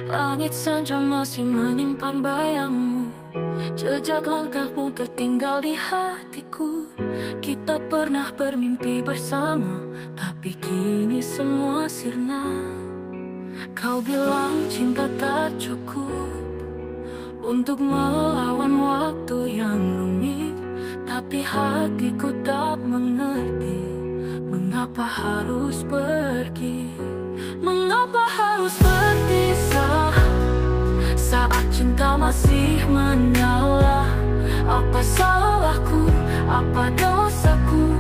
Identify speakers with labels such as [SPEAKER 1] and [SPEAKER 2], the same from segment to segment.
[SPEAKER 1] Langit senja masih menyimpan bayangmu, jejak langkahmu tertinggal di hatiku. Kita pernah bermimpi bersama, tapi kini semua sirna. Kau bilang cinta tak cukup untuk melawan waktu yang rumit, tapi hatiku tak mengerti mengapa harus pergi. Mengapa harus berpisah saat cinta masih menyala? Apa salahku, apa dosaku,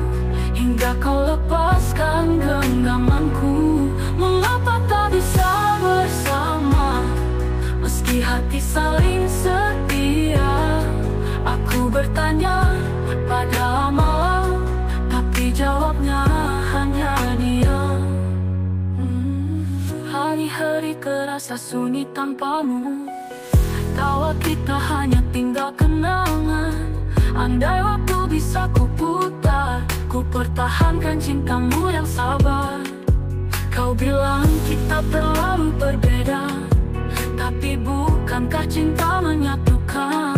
[SPEAKER 1] hingga kau lepaskan genggamanku? Mengapa tak bisa bersama meski hati saling setia? Aku bertanya pada malam, tapi jawabnya hanya diam. Hari-hari kerasa sunyi tanpamu, tawa kita hanya tinggal kenangan. Andai waktu bisa kuputar, ku pertahankan cintamu yang sabar. Kau bilang kita terlalu berbeda, tapi bukankah cinta menyatukan?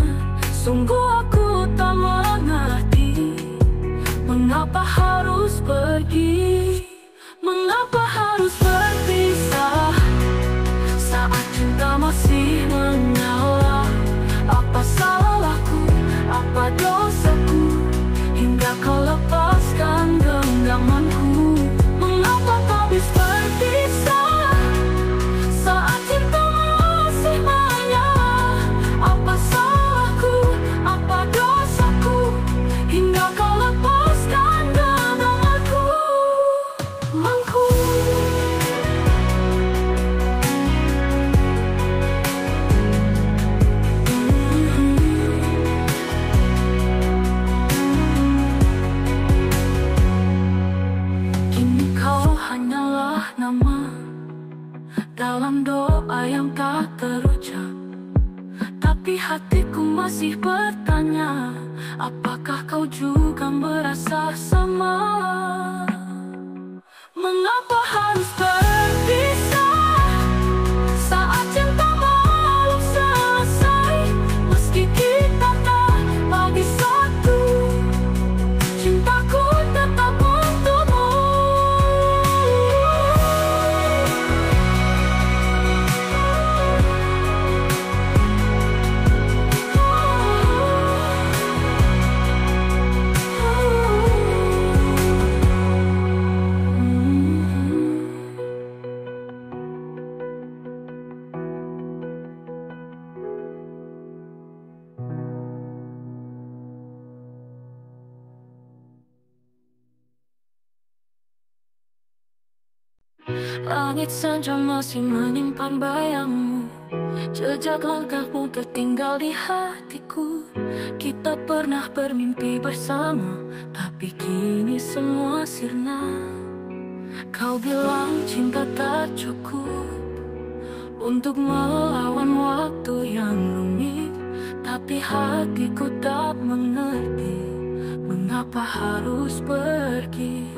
[SPEAKER 1] Sungguh aku tak mengerti mengapa harus pergi. Mengapa harus berpisah saat cinta masih menyala? Apa salahku, apa dosaku, hingga kau lepaskan genggamanku? Mengapa tak bisa berpisah saat cinta masih menyala? Apa salahku, apa dosaku, hingga kau lepaskan genggamanku? Kini kau hanyalah nama dalam doa yang tak terucap, tapi hatiku masih bertanya, apakah kau juga merasa sama? Mengapa harus berpisah saat cinta belum selesai? Meski kita tak lagi satu, cintaku tetap untukmu. Langit senja masih menyimpan bayangmu, jejak langkahmu tertinggal di hatiku. Kita pernah bermimpi bersama, tapi kini semua sirna. Kau bilang cinta tak cukup untuk melawan waktu yang rumit, tapi hatiku tak mengerti mengapa harus pergi.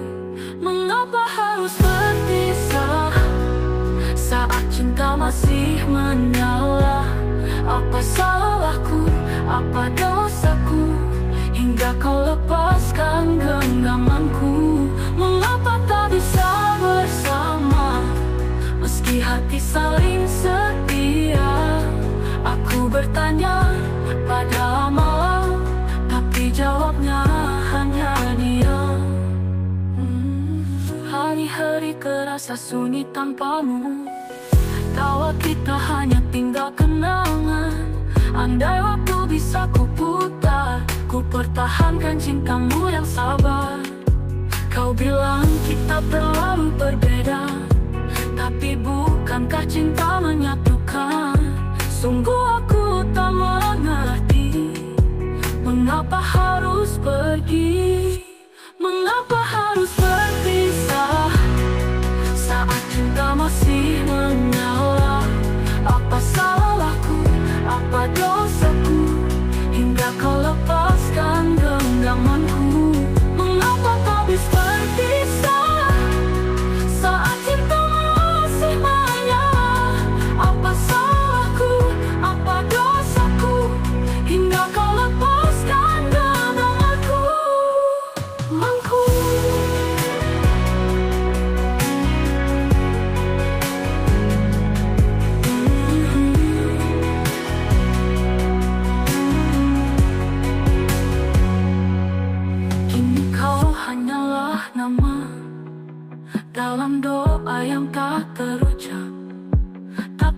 [SPEAKER 1] Mengapa harus berpisah saat cinta masih menyala? Apa salahku, apa dosaku, hingga kau lepaskan genggamanku? Mengapa tak bisa bersama meski hati saling setia? Aku bertanya pada malam, tapi jawabnya hanya diam. Hari-hari kerasa sunyi tanpamu, tawa kita hanya tinggal kenangan. Andai waktu bisa kuputar, ku pertahankan cintamu yang sabar. Kau bilang kita terlalu berbeda, tapi bukankah cinta menyatukan? Sungguh aku tak mengerti mengapa harus pergi. Mengapa harus berpisah saat cinta masih menyala? Apa salahku, apa dosaku, hingga kau lepaskan genggamanku? Mengapa tak bisa berpisah saat cinta masih menyala? Apa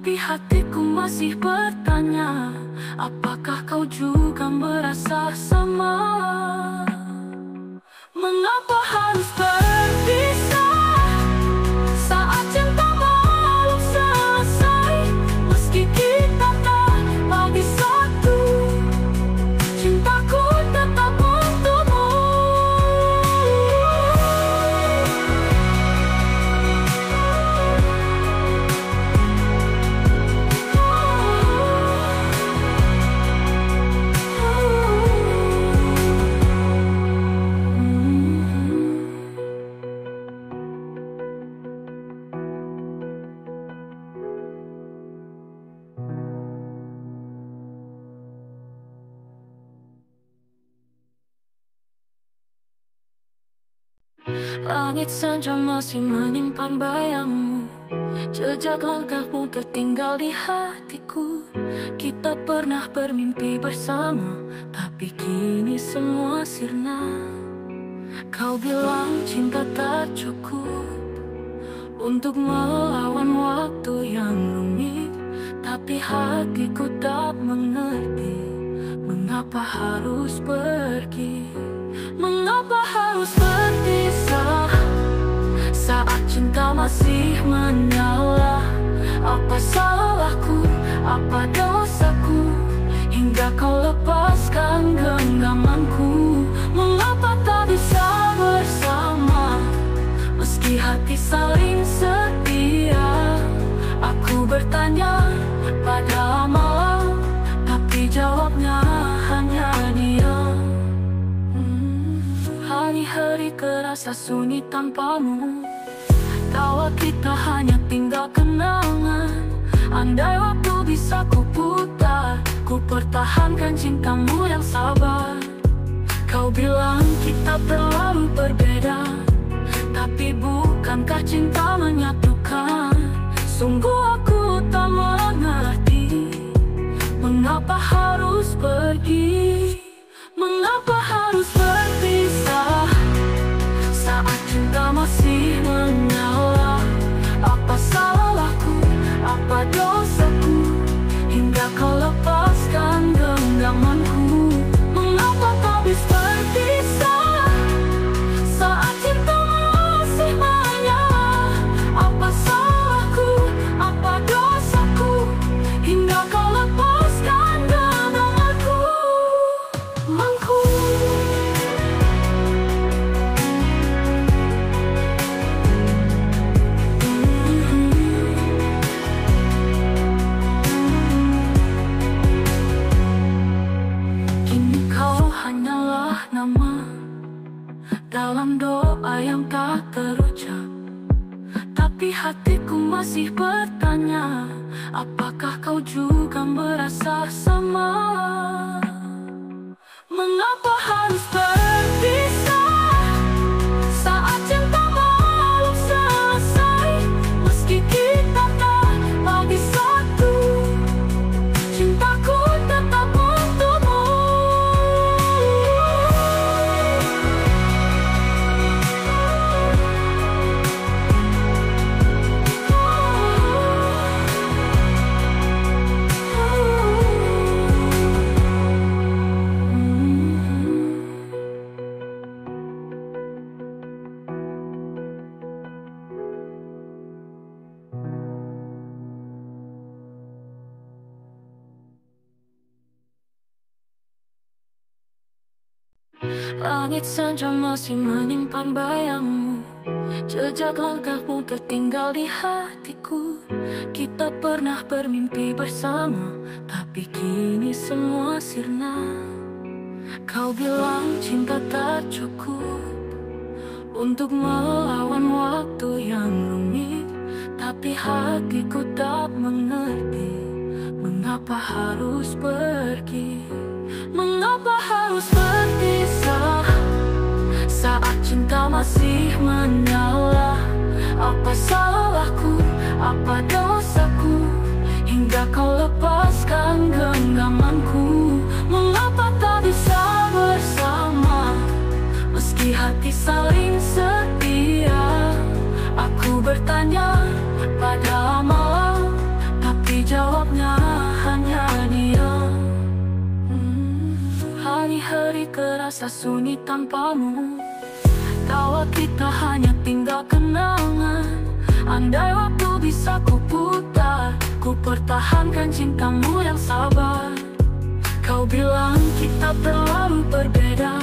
[SPEAKER 1] Tapi hatiku masih bertanya, apakah kau juga merasa sama? Mengapa harus berpisah saat cinta belum selesai? Meski kita tak lagi satu, cintaku tetap untukmu. Langit senja masih menyimpan bayangmu, jejak langkahmu tertinggal di hatiku. Kita pernah bermimpi bersama, tapi kini semua sirna. Kau bilang cinta tak cukup untuk melawan waktu yang rumit, tapi hatiku tak mengerti mengapa harus pergi. Mengapa harus berpisah saat cinta masih menyala? Apa salahku, apa dosaku, hingga kau lepaskan genggamanku? Mengapa tak bisa bersama, meski hati saling setia? Aku bertanya pada malam, tapi jawabnya hanya diam. Hari-hari kerasa sunyi tanpamu, tawa kita hanya tinggal kenangan. Andai waktu bisa ku putar, ku pertahankan cintamu yang sabar. Kau bilang kita terlalu berbeda, tapi bukankah cinta menyatukan? Sungguh aku tak mengerti mengapa harus pergi. Mengapa harus berpisah saat cinta masih menyala? Apa salahku, apa dosaku, hingga kau lepaskan genggamanku? Mengapa tak bisa berpisah saat cinta masih menyala? Apa salahku, apa dosaku, hingga kau lepaskan genggamanku? Kini kau hanyalah nama dalam doa yang tak terucap, tapi hatiku masih bertanya, apakah kau juga merasa sama? Mengapa harus berpisah saat cinta belum selesai? Meski kita tak lagi satu, cintaku tetap untukmu. Langit senja masih menyimpan bayangmu, jejak langkahmu tertinggal di hatiku. Kita pernah bermimpi bersama, tapi kini semua sirna. Kau bilang cinta tak cukup untuk melawan waktu yang rumit, tapi hatiku tak mengerti mengapa harus pergi. Mengapa harus berpisah saat cinta masih menyala? Apa salahku, apa dosaku, hingga kau lepaskan genggamanku? Mengapa tak bisa bersama, meski hati saling setia? Aku bertanya pada malam, tapi hati kerasa sunyi tanpamu. Tawa kita hanya tinggal kenangan. Andai waktu bisa ku putar, ku pertahankan cintamu yang sabar. Kau bilang kita terlalu berbeda,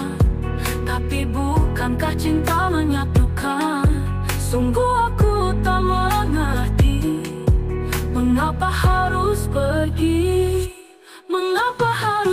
[SPEAKER 1] tapi bukankah cinta menyatukan? Sungguh aku tak mengerti, mengapa harus pergi? Mengapa harus